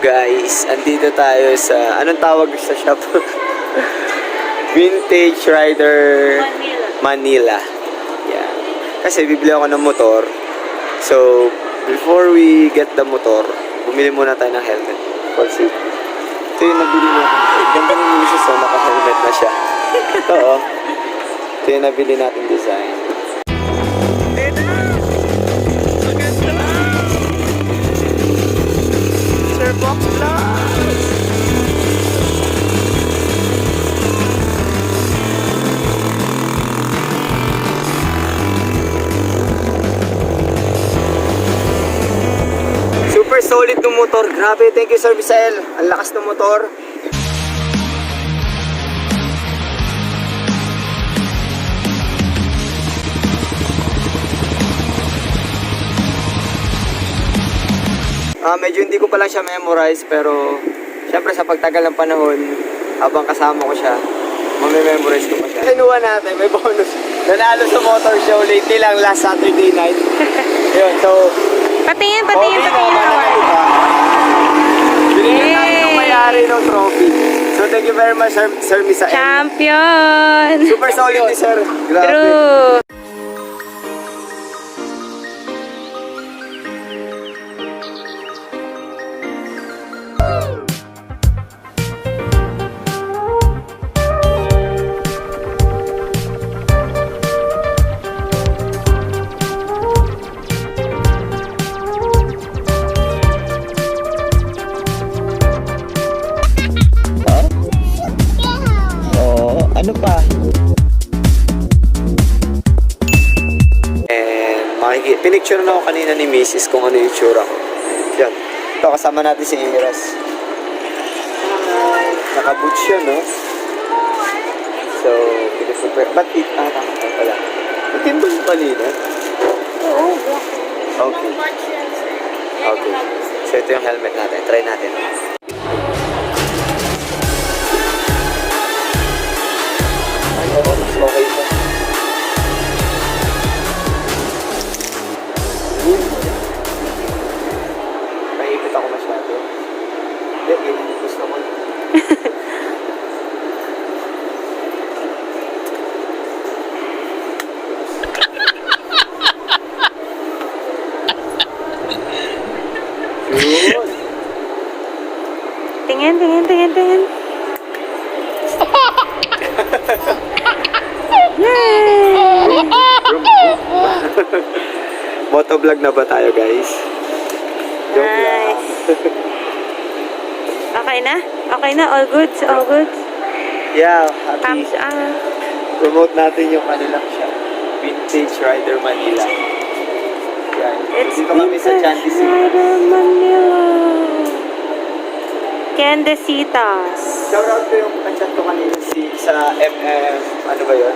guys, andito tayo sa, anong tawag sa shop? Vintage Rider Manila. Yeah. Kasi bibili ako ng motor. So, before we get the motor, bumili muna tayo ng helmet for safety. Ito yung nabili natin. Ganda ng music, so naka-helmet na siya. Ito oh. Ito yung nabili natin design. Box Plus! Super solid ng motor. Grabe, thank you Sir Misael. Ang lakas ng motor. Medyo hindi ko pala siya memorize, pero syempre sa pagtagal ng panahon, habang kasama ko siya, mamememorize ko pa siya. Kinuha natin, may bonus. Nanalo sa motor show lately lang, last Saturday night. Yun, so... Patingin naman. Binigyan namin yung mayari ng trophy. So thank you very much, Sir Misael. Champion! Super solid ni Sir. Grabe. True! Ano pa? And pinicture na ako kanina ni Mrs. kung ano yung tsura ko. Yan. Ito, kasama natin si Iras. Naka-boots siya, no? So, super. Ba't tama pala. Matimbang yung kanina? Oo. Okay. Okay. So, ito yung helmet natin. Try natin. Okay po. Naiipit ako masyado. Hindi, gusto ko. Yun. Tingin. Motovlog na ba tayo, guys? Joke lang. Nice. Okay na? Okay na? All good? All good? Yeah, happy. Thumbs up. Promote natin yung kanilang shop. Vintage Rider Manila. Yan. It's Dito kami sa Candesitas. Rider Manila. Candesitas. Shoutout ko yung kachat ko kanina sa MM, ano ba yun?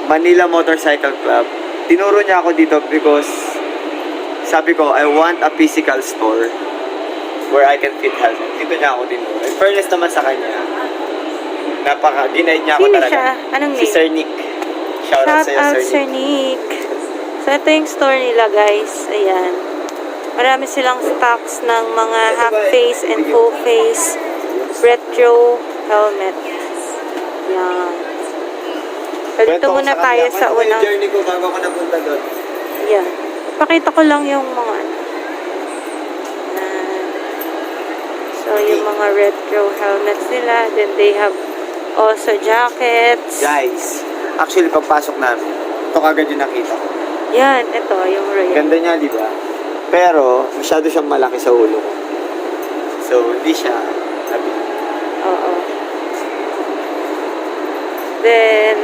Manila Motorcycle Club. Tinuro niya ako dito because sabi ko, I want a physical store where I can fit helmet. Dito niya ako tinuro. In fairness naman sa kanya, ginaid niya ako Sino talaga. siya? Anong Si name? Sir Nick. Shoutout sa'yo, Shout out, Sir Sir Nick. Nick. So, ito yung store nila, guys. Ayan. Marami silang stocks ng mga half-face and full-face retro helmet. Yan. So, dito muna tayo sa unang... Ano journey ko bago ako napunta doon? Yan. Pakita ko lang yung mga ano. Yan. So, yung mga retro helmets nila. Then, they have also jackets. Guys, actually pagpasok namin, ito kagad yung nakita ko. Yan. Ito, yung Royal. Ganda niya, di ba? Pero, masyado siyang malaki sa ulo ko. So, hindi siya nabili. Oo. Then,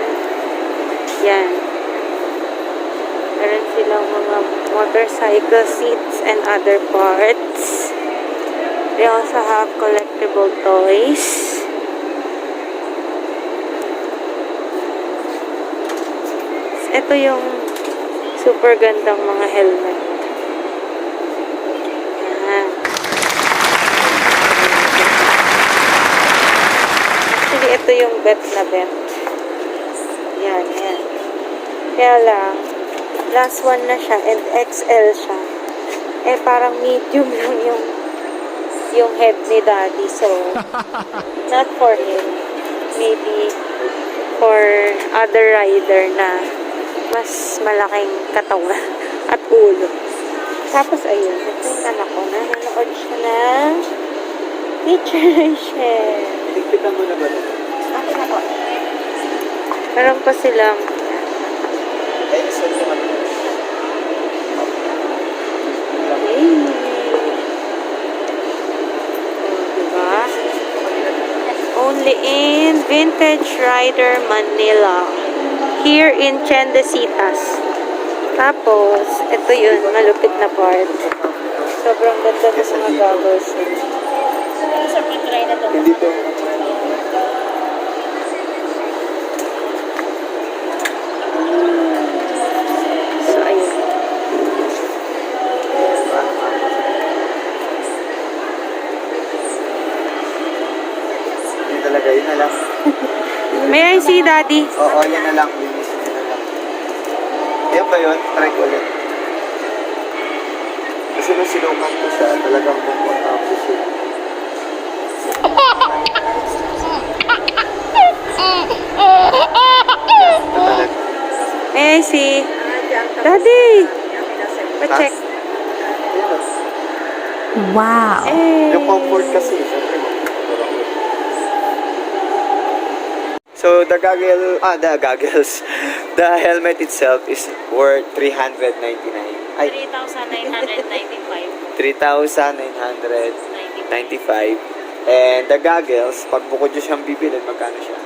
yan. Meron silang mga motorcycle seats and other parts. They also have collectible toys. Ito yung super gandang mga helmet. Yan. Actually, ito yung bet na bet. Yan. Kaya lang, last one na siya and XL siya. Eh, parang medium lang yung head ni Daddy. So, not for him. Maybe for other rider na mas malaking katawan at ulo. Tapos, ayun. Ito yung anak ko na nanonood siya ng literature. Tigpitan mo na ba ito? Ako na po. Meron pa silang Ay, isa naman. diba? Only in Vintage Rider Manila. Here in Chendesitas. Tapos, ito yun, malupit na part. Sobrang ganda ng mga goggles. Hindi to. So, ayun. Hindi talaga, yun na lang. May I see, Daddy? Oo, yan na lang. Linisin yun na lang. Yan ba yun? Try ko ulit. Kasi nung sinukat ko siya, talagang comfortable siya. Ito talaga. May I see? Daddy! Pa-check. Wow. Eh. Yung comfort kasi, syempre. So, the goggles, the helmet itself is worth 399. Ay, 3,995. 3,995. And the goggles, pag bukod nyo siyang bibilin, magkano siya?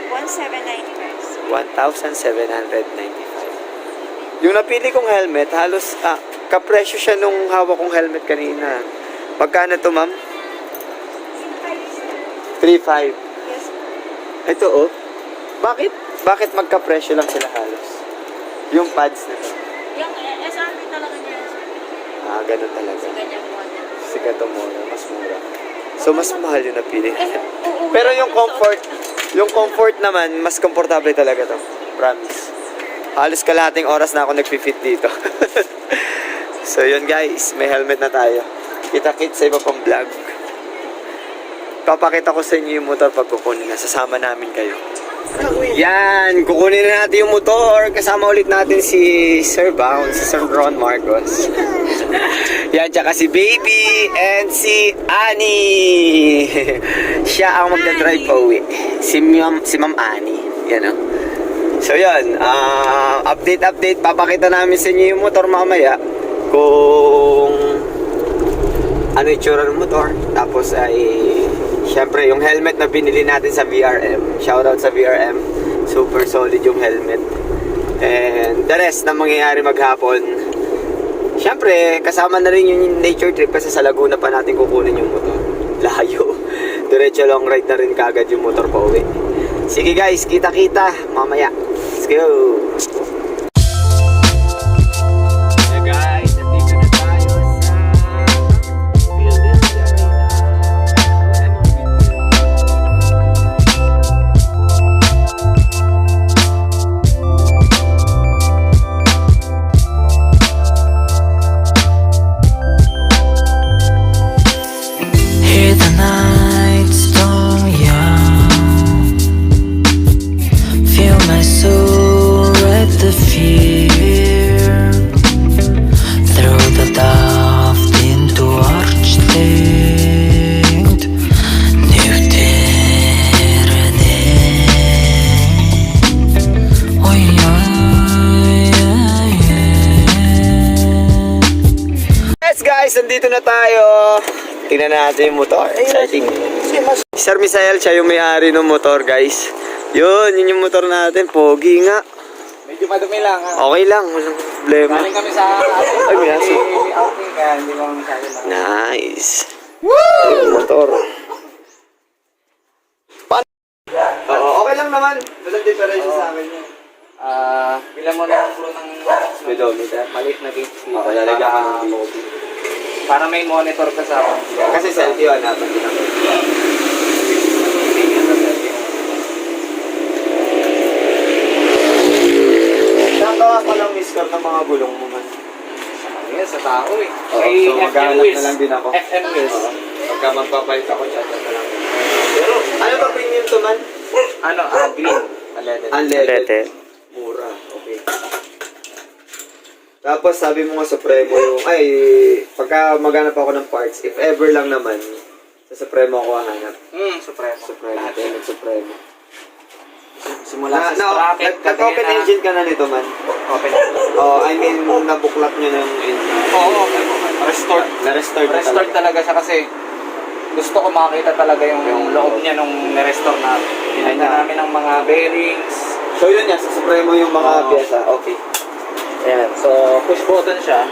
1,795. 1,795. Yung napili kong helmet, halos, kapresyo siya nung hawak kong helmet kanina. Magkano to, ma'am? 3,500. Yes. Ito, oh. Bakit? Bakit magkapresyo lang sila halos? Yung pads na to. Yung SRP talaga niya. Ganun talaga. Ganyan po. Sikat to mura, mas mura. So, mas mahal yung napili. Pero yung comfort naman, mas komportable talaga to. Promise. Halos kalahating oras na ako nagpi-fit dito. So, yun guys, may helmet na tayo. Kita-kit sa iba pang vlog. Papakita ko sa inyo yung motor pag kukunin na. Sasama namin kayo. Yan, kukunin na natin yung motor. Kasama ulit natin si Sir Bounce, si Sir Ron Marcos. Yan, tsaka si Baby and si Annie. Siya ang magdadrive pa uwi. Si Ma'am Annie. Yan o. So yan, update. Papakita namin sa inyo yung motor mamaya. Kung ano yung tsura ng motor. Tapos ay syempre yung helmet na binili natin sa VRM. Shoutout sa VRM. Super solid yung helmet. And the rest na mangyayari maghapon. Syempre kasama na rin yung nature trip kasi sa Laguna pa natin kukunin yung motor. Layo. Diretso long ride na rin kagad yung motor pa uwi. Sige guys, kita-kita mamaya. Let's go! Hear the night storm young. Feel my soul at the fear. Throw the daft into archlight. Nykter det. Oj, Yes guys, nandito na tayo. Tingnan natin yung motor. Exciting. Sir Misael, siya yung may-ari ng motor guys. Yun yung motor natin. Pogi nga. Medyo madumi lang ha. Okay lang, walang problema. Galing kami sa Ay, may aso. outing kaya hindi mo masyado lang. Nice. Yung motor. Oo, okay lang naman. Walang difference sa amin yun. Bilang mo na yung pro ng Speedometer. maliit na gauge. Okay, lalagyan ka ng video. Para may monitor ka sa Kasi selfie yun natin. Nakakawa ko lang miss ng mga gulong mo man. Ayan, sa tao eh. Oo, May so FM maghanap wheels. na lang din ako. FM wheels. Oo. Pagka magpapalit ako, chat na lang. Pero, Ano ba premium to man? ano, green. Unleaded. Unleaded. Mura. Okay. Tapos sabi mo nga Supremo yung, pagka maghanap ako ng parts, if ever lang naman, sa Supremo ako hahanap. Supremo. Supremo. Lahat Kaya yun. Supremo. Simula sa sprocket. Nag-open engine ka na nito man? Open. Oh, I mean, nabuklat nyo na yung engine. Oo, restored. Na-restore na Restored talaga siya kasi gusto ko makita talaga yung loob niya nung na-restore namin. Pinay na namin ng mga bearings. So yun yan, sa Supremo yung mga pyesa. Okay. Ayan, so push button siya.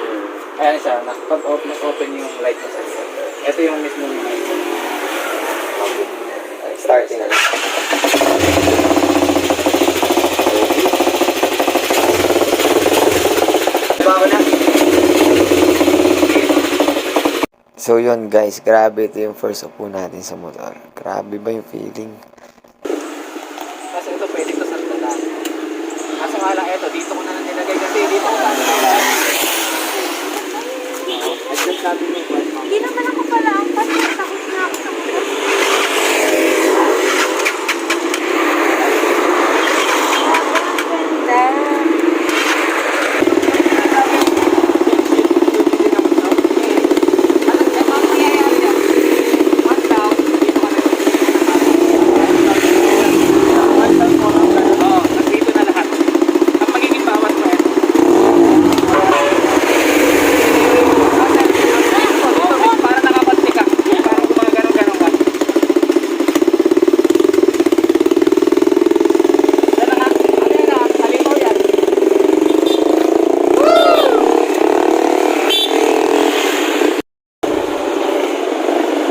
Ayan siya, open yung light niya sa likod. Ito yung mismo yung light. Starting na. So yun guys, grabe ito yung first upo natin sa motor. Grabe ba yung feeling? Kasi ito pwede ko sa talan. Kaso nga lang ito, dito ko na lang nilagay kasi dito ko na nilagay. Adjust natin yung front mount. Hindi naman ako pala ang takot na ako sa motor.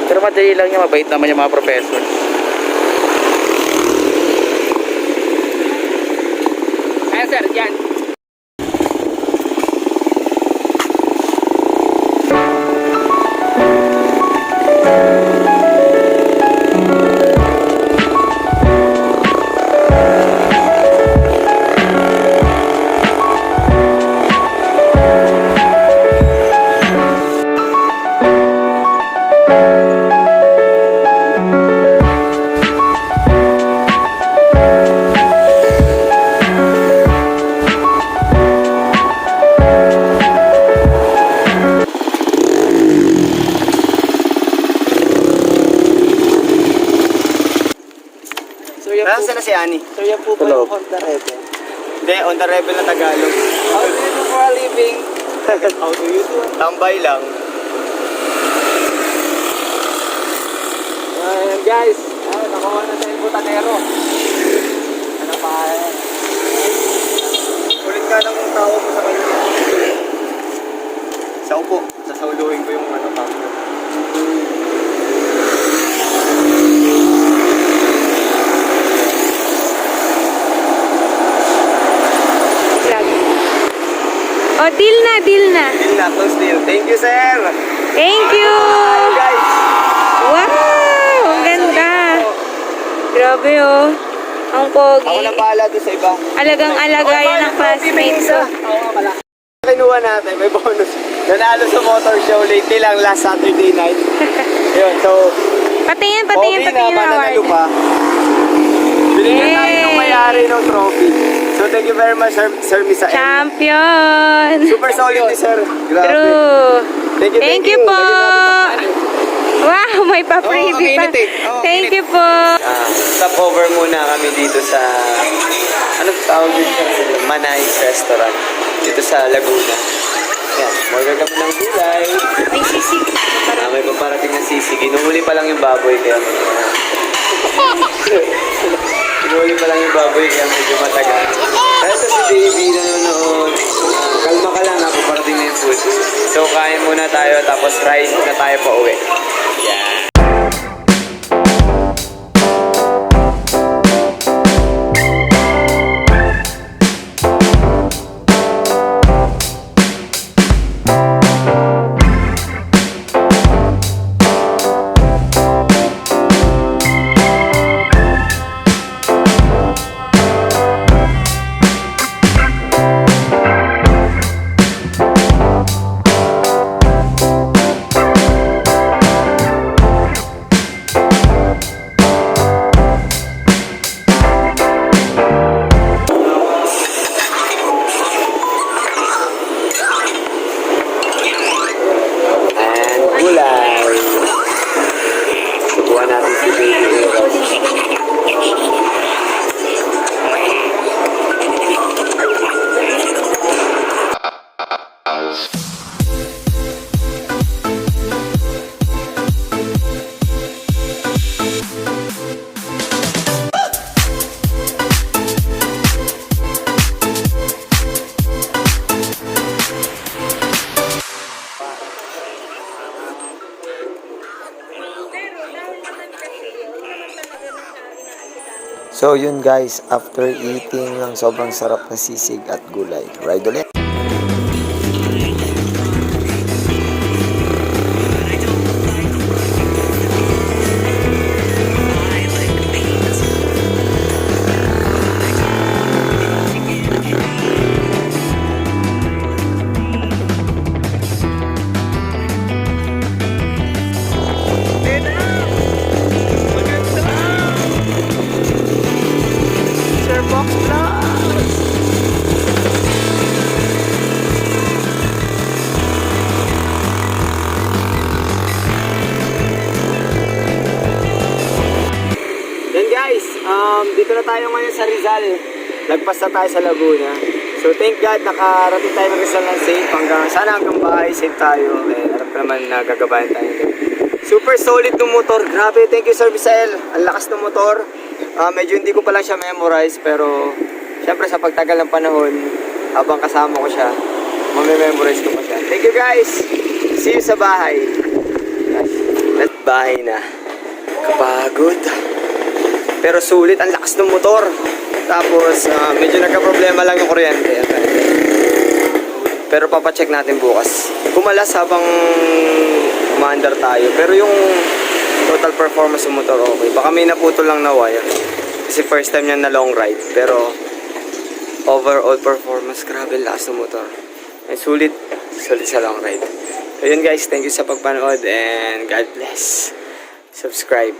Pero madali lang niya, mabait naman yung mga professor. Ayan sir, yan. Nasaan na si Ani? So yan po ba yung Honda Rebel? Hindi, on the rebel na Tagalog. How do you do for a living? How do you do? Tambay lang. Ayan guys, nakuha na sa El Butanero. Ano pa yan? Ulit nga lang yung tao ko sa kanya. Sa upo, sasauluhin ko yung ano pa. Oh, deal na, deal na. Deal na, close deal. Thank you, sir! Thank you! Hi, guys! Wow! Ang ganda. Grabe oh. Ang pogi. Ako na bahala doon sa iba. Alagang-alaga yan ang classmates ko. Oo nga pala. Kinuha natin, may bonus. Nanalo sa motor show lately lang last Saturday night. Yun, so, Patingin okay na, na mananalo award. pa. Binigyan namin Yay! ng may-ari ng trophy. So, thank you very much, Sir Misael. Champion! Super solid ni Sir. Grabe. True. Thank you. po. Lagyan natin Wow, may pa-freebie pa. ang init eh. Thank you po. stop over muna kami dito sa ano tawag dito? Manay's Restaurant dito sa Laguna. Yan, order kami ng gulay. May sisig. May paparating na sisig. Inuhuli pa lang yung baboy kaya inuhuli pa lang yung baboy kaya medyo matagal. Ito si Baby nanonood. Kalma ka lang, paparating na yung food. So kain muna tayo tapos ride na tayo pa uwi. Yeah. So yun guys, after eating ng sobrang sarap na sisig at gulay, ride ulit. Sir Box Vlogs. Yan guys, dito na tayo ngayon sa Rizal. Lagpas na tayo sa Laguna. So thank God, nakarating tayo ng Rizal ng safe. Sana hanggang bahay, safe tayo. Harap naman na gagabayan tayo. Super solid ng motor. Grabe, thank you Sir Misael. Ang lakas ng motor. Medyo hindi ko pa lang siya memorize, pero syempre sa pagtagal ng panahon, habang kasama ko siya, mamememorize ko pa siya. Thank you guys. See you sa bahay. At bahay na. Kapagod. Pero sulit, ang lakas ng motor. Tapos, medyo nagka-problema lang yung kuryente. Pero papacheck natin bukas. Kumalas habang umaandar tayo. Pero yung total performance ng motor, okay. Baka may naputol lang na wire. Kasi first time niya na long ride. Pero, overall performance, grabe lakas ng motor. And sulit sa long ride. So yun guys, thank you sa pagpanood and God bless. Subscribe.